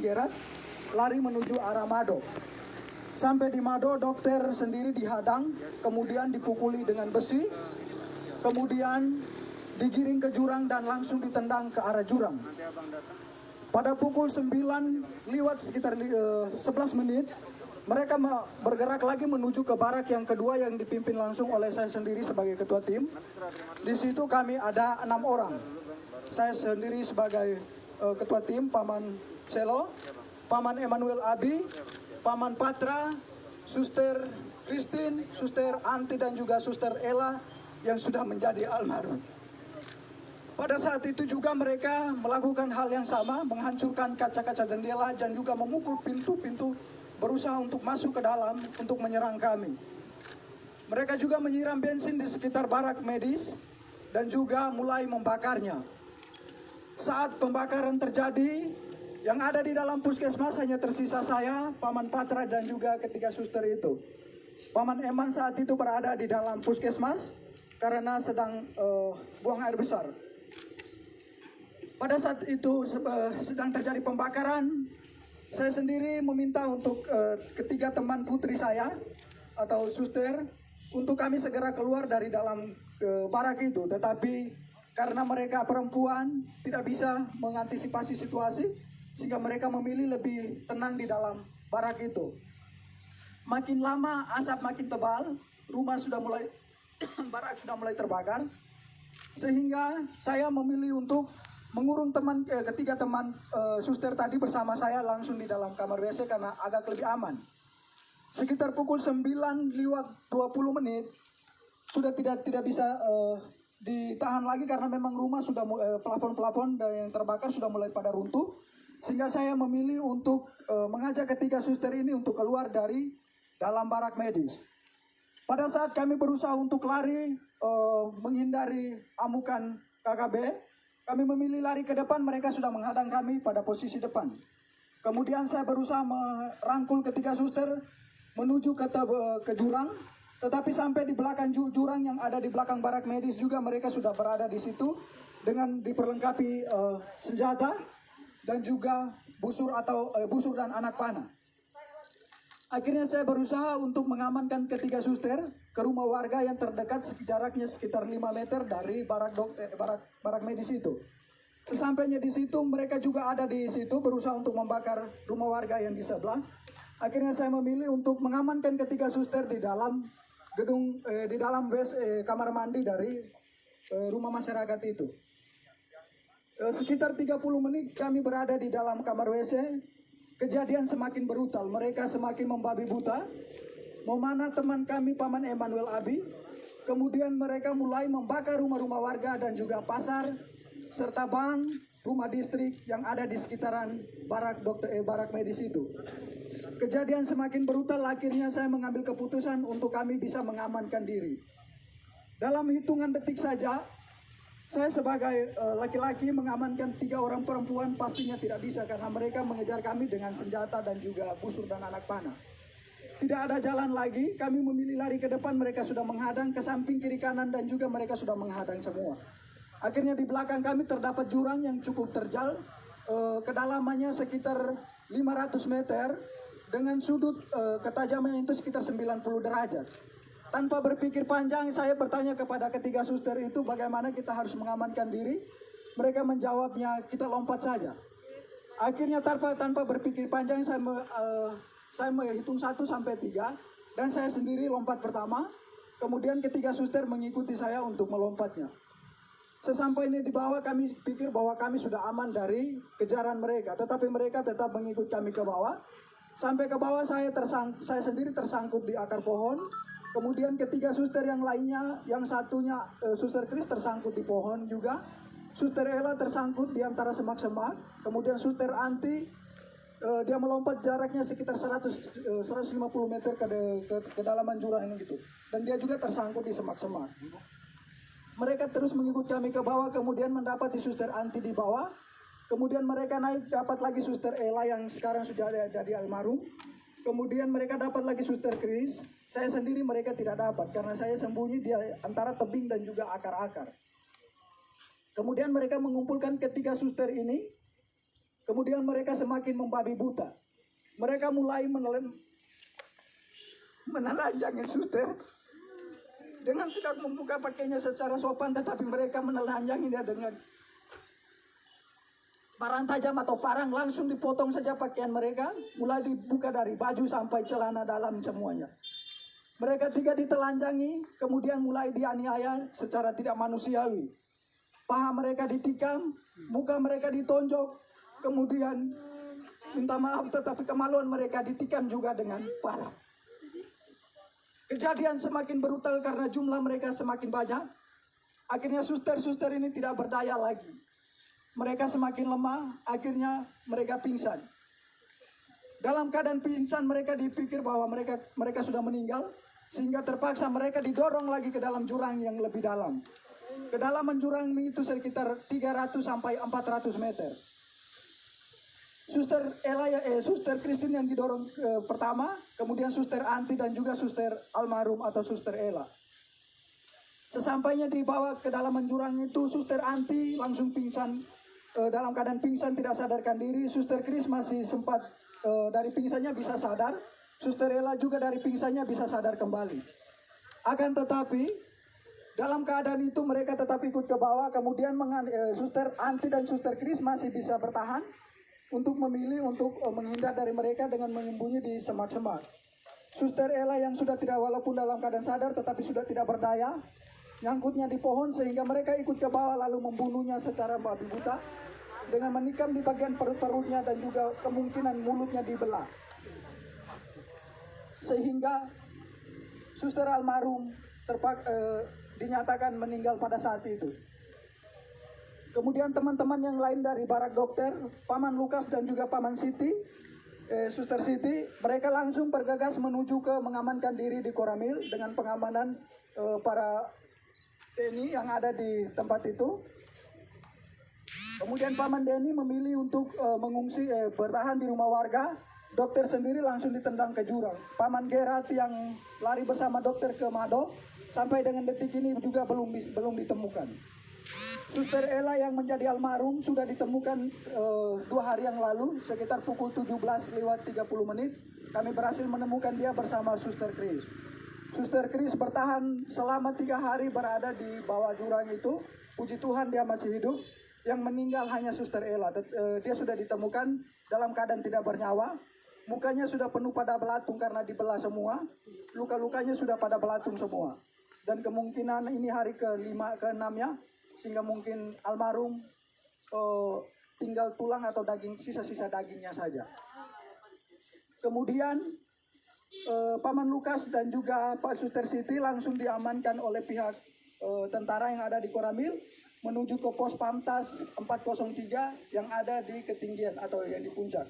Gerat lari menuju arah Mado. Sampai di Mado, dokter sendiri dihadang, kemudian dipukuli dengan besi, kemudian digiring ke jurang dan langsung ditendang ke arah jurang. Pada pukul 9 lewat sekitar 11 menit, mereka bergerak lagi menuju ke barak yang kedua yang dipimpin langsung oleh saya sendiri sebagai ketua tim. Di situ kami ada 6 orang. Saya sendiri sebagai ketua tim, Paman Selo, Paman Emmanuel Abi, Paman Patra, Suster Christine, Suster Anti dan juga Suster Ella yang sudah menjadi almarhum. Pada saat itu juga mereka melakukan hal yang sama, menghancurkan kaca-kaca jendela dan juga memukul pintu-pintu, berusaha untuk masuk ke dalam untuk menyerang kami. Mereka juga menyiram bensin di sekitar barak medis dan juga mulai membakarnya. Saat pembakaran terjadi, yang ada di dalam puskesmas hanya tersisa saya, Paman Patra dan juga ketiga suster itu. Paman Eman saat itu berada di dalam puskesmas karena sedang buang air besar. Pada saat itu sedang terjadi pembakaran, saya sendiri meminta untuk ketiga teman putri saya atau suster untuk kami segera keluar dari dalam barak itu. Tetapi karena mereka perempuan tidak bisa mengantisipasi situasi, sehingga mereka memilih lebih tenang di dalam barak itu. Makin lama asap makin tebal, rumah sudah mulai barak sudah mulai terbakar, sehingga saya memilih untuk mengurung ketiga teman suster tadi bersama saya langsung di dalam kamar WC karena agak lebih aman. Sekitar pukul 9 lewat 20 menit sudah tidak bisa ditahan lagi karena memang rumah sudah plafon-plafon yang terbakar sudah mulai pada runtuh, sehingga saya memilih untuk mengajak ketiga suster ini untuk keluar dari dalam barak medis. Pada saat kami berusaha untuk lari menghindari amukan KKB, kami memilih lari ke depan, mereka sudah menghadang kami pada posisi depan. Kemudian saya berusaha merangkul ketiga suster menuju ke jurang. Tetapi sampai di belakang jurang yang ada di belakang barak medis juga mereka sudah berada di situ dengan diperlengkapi senjata dan juga busur dan anak panah. Akhirnya saya berusaha untuk mengamankan ketiga suster ke rumah warga yang terdekat jaraknya sekitar 5 meter dari barak medis itu. Sesampainya di situ mereka juga ada di situ berusaha untuk membakar rumah warga yang di sebelah. Akhirnya saya memilih untuk mengamankan ketiga suster di dalam gedung di dalam kamar mandi dari rumah masyarakat itu. Sekitar 30 menit kami berada di dalam kamar WC. Kejadian semakin brutal, mereka semakin membabi buta. Memana teman kami Paman Emmanuel Abi. Kemudian mereka mulai membakar rumah-rumah warga dan juga pasar serta bank, rumah distrik yang ada di sekitaran barak medis itu. Kejadian semakin brutal, akhirnya saya mengambil keputusan untuk kami bisa mengamankan diri. Dalam hitungan detik saja, saya sebagai laki-laki mengamankan 3 orang perempuan pastinya tidak bisa karena mereka mengejar kami dengan senjata dan juga busur dan anak panah. Tidak ada jalan lagi, kami memilih lari ke depan, mereka sudah menghadang ke samping kiri kanan dan juga mereka sudah menghadang semua. Akhirnya di belakang kami terdapat jurang yang cukup terjal, kedalamannya sekitar 500 meter dengan sudut ketajamannya itu sekitar 90 derajat. Tanpa berpikir panjang, saya bertanya kepada ketiga suster itu bagaimana kita harus mengamankan diri. Mereka menjawabnya, kita lompat saja. Akhirnya tanpa berpikir panjang, saya menghitung 1 sampai 3 dan saya sendiri lompat pertama. Kemudian ketiga suster mengikuti saya untuk melompatnya. Sesampainya di bawah kami pikir bahwa kami sudah aman dari kejaran mereka, tetapi mereka tetap mengikuti kami ke bawah. Sampai ke bawah saya sendiri tersangkut di akar pohon. Kemudian ketiga suster yang lainnya, yang satunya Suster Kris tersangkut di pohon juga. Suster Ella tersangkut di antara semak-semak. Kemudian Suster Anti, dia melompat jaraknya sekitar 150 meter ke kedalaman jurang ini gitu. Dan dia juga tersangkut di semak-semak. Mereka terus mengikuti kami ke bawah, kemudian mendapati Suster Anti di bawah. Kemudian mereka naik, dapat lagi Suster Ella yang sekarang sudah ada di almarhum. Kemudian mereka dapat lagi Suster Kris. Saya sendiri mereka tidak dapat karena saya sembunyi di antara tebing dan juga akar-akar. Kemudian mereka mengumpulkan ketiga suster ini. Kemudian mereka semakin membabi buta. Mereka mulai menelanjangi suster dengan tidak membuka pakainya secara sopan, tetapi mereka menelanjangi dia dengan parang tajam atau parang, langsung dipotong saja pakaian mereka, mulai dibuka dari baju sampai celana dalam semuanya. Mereka tiga ditelanjangi, kemudian mulai dianiaya secara tidak manusiawi. Paha mereka ditikam, muka mereka ditonjok, kemudian minta maaf tetapi kemaluan mereka ditikam juga dengan parah. Kejadian semakin brutal karena jumlah mereka semakin banyak. Akhirnya suster-suster ini tidak berdaya lagi. Mereka semakin lemah, akhirnya mereka pingsan. Dalam keadaan pingsan mereka dipikir bahwa mereka sudah meninggal, sehingga terpaksa mereka didorong lagi ke dalam jurang yang lebih dalam. Kedalaman jurang itu sekitar 300 sampai 400 meter. Suster Christine yang didorong pertama, kemudian Suster Anti dan juga Suster Almarhum atau Suster Ella. Sesampainya dibawa ke dalam jurang itu, Suster Anti langsung pingsan, dalam keadaan pingsan tidak sadarkan diri. Suster Chris masih sempat dari pingsannya bisa sadar. Suster Ella juga dari pingsannya bisa sadar kembali. Akan tetapi dalam keadaan itu mereka tetap ikut ke bawah. Kemudian Suster Anti dan Suster Chris masih bisa bertahan untuk memilih untuk menghindar dari mereka dengan menyembunyi di semak-semak. Suster Ella yang sudah tidak, walaupun dalam keadaan sadar tetapi sudah tidak berdaya, nyangkutnya di pohon sehingga mereka ikut ke bawah lalu membunuhnya secara babi buta dengan menikam di bagian perut-perutnya dan juga kemungkinan mulutnya dibelah. Sehingga Suster Almarhum dinyatakan meninggal pada saat itu. Kemudian teman-teman yang lain dari barak dokter, Paman Lukas dan juga Paman Siti, Suster Siti, mereka langsung bergegas menuju ke mengamankan diri di Koramil dengan pengamanan para TNI yang ada di tempat itu. Kemudian Paman Denny memilih untuk mengungsi, bertahan di rumah warga. Dokter sendiri langsung ditendang ke jurang. Paman Gerat yang lari bersama dokter ke Mado, sampai dengan detik ini juga belum ditemukan. Suster Ella yang menjadi almarhum sudah ditemukan 2 hari yang lalu, sekitar pukul 17:30 kami berhasil menemukan dia bersama Suster Chris. Suster Chris bertahan selama 3 hari berada di bawah jurang itu. Puji Tuhan dia masih hidup. Yang meninggal hanya Suster Ella. Dia sudah ditemukan dalam keadaan tidak bernyawa. Mukanya sudah penuh pada belatung karena dibelah semua. Luka-lukanya sudah pada belatung semua. Dan kemungkinan ini hari ke-5, ke-6-nya. Sehingga mungkin almarhum tinggal tulang atau daging, sisa-sisa dagingnya saja. Kemudian Paman Lukas dan juga Pak Suster Siti langsung diamankan oleh pihak tentara yang ada di Koramil menuju ke pos Pamtas 403 yang ada di ketinggian atau yang di puncak.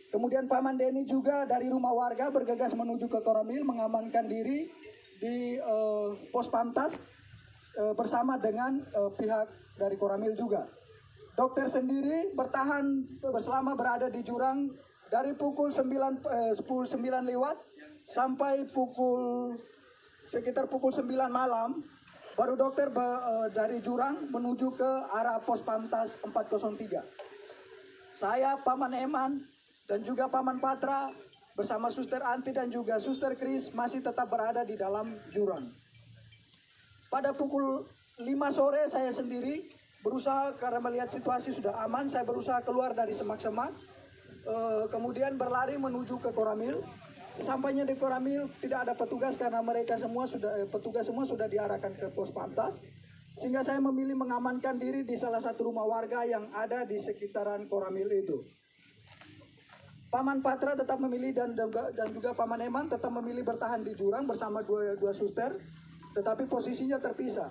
Kemudian Paman Denny juga dari rumah warga bergegas menuju ke Koramil mengamankan diri di pos Pamtas bersama dengan pihak dari Koramil juga. Dokter sendiri bertahan selama berada di jurang dari pukul 9 lewat sampai sekitar pukul 9 malam. Baru dokter dari jurang menuju ke arah pos Pamtas 403. Saya, Paman Eman, dan juga Paman Patra bersama Suster Anti dan juga Suster Chris masih tetap berada di dalam jurang. Pada pukul 5 sore saya sendiri berusaha, karena melihat situasi sudah aman, saya berusaha keluar dari semak-semak. Kemudian berlari menuju ke Koramil. Sesampainya di Koramil tidak ada petugas karena petugas semua sudah diarahkan ke pos Pamtas. Sehingga saya memilih mengamankan diri di salah satu rumah warga yang ada di sekitaran Koramil itu. Paman Patra tetap memilih dan juga Paman Eman tetap memilih bertahan di jurang bersama dua suster, tetapi posisinya terpisah.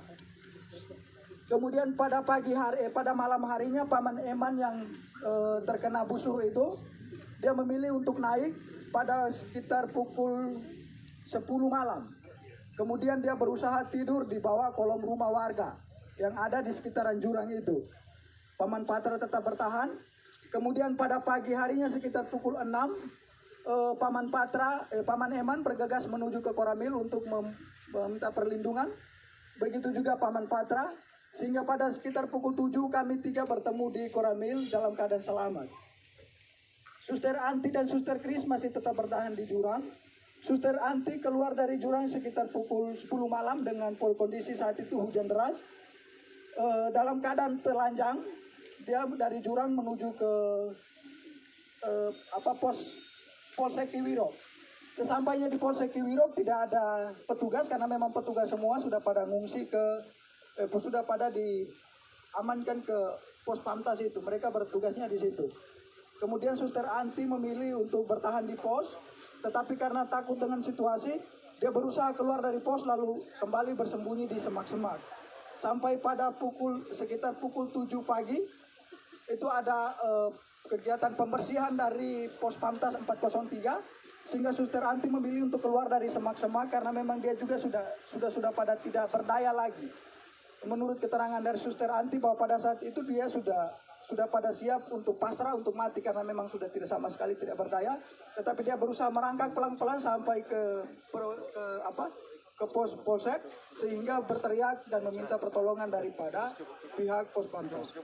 Kemudian pada malam harinya Paman Eman yang terkena busur itu, dia memilih untuk naik pada sekitar pukul 10 malam. Kemudian dia berusaha tidur di bawah kolom rumah warga yang ada di sekitaran jurang itu. Paman Patra tetap bertahan. Kemudian pada pagi harinya sekitar pukul 6, Paman Eman bergegas menuju ke Koramil untuk meminta perlindungan. Begitu juga Paman Patra. Sehingga pada sekitar pukul 7 kami 3 bertemu di Koramil dalam keadaan selamat. Suster Anti dan Suster Kris masih tetap bertahan di jurang. Suster Anti keluar dari jurang sekitar pukul 10 malam dengan kondisi saat itu hujan deras. Dalam keadaan telanjang, dia dari jurang menuju ke Polsek Kiwirok. Sesampainya di Polsek Kiwirok tidak ada petugas karena memang petugas semua sudah pada ngungsi sudah pada diamankan ke pos Pamtas itu. Mereka bertugasnya di situ. Kemudian Suster Anti memilih untuk bertahan di pos, tetapi karena takut dengan situasi, dia berusaha keluar dari pos lalu kembali bersembunyi di semak-semak. Sampai pada sekitar pukul 7 pagi, itu ada kegiatan pembersihan dari pos Pamtas 403, sehingga Suster Anti memilih untuk keluar dari semak-semak karena memang dia juga sudah pada tidak berdaya lagi. Menurut keterangan dari Suster Anti bahwa pada saat itu dia sudah pada siap untuk pasrah, untuk mati karena memang sudah tidak sama sekali tidak berdaya, tetapi dia berusaha merangkak pelan-pelan sampai ke pos polsek sehingga berteriak dan meminta pertolongan daripada pihak pos Pamtas.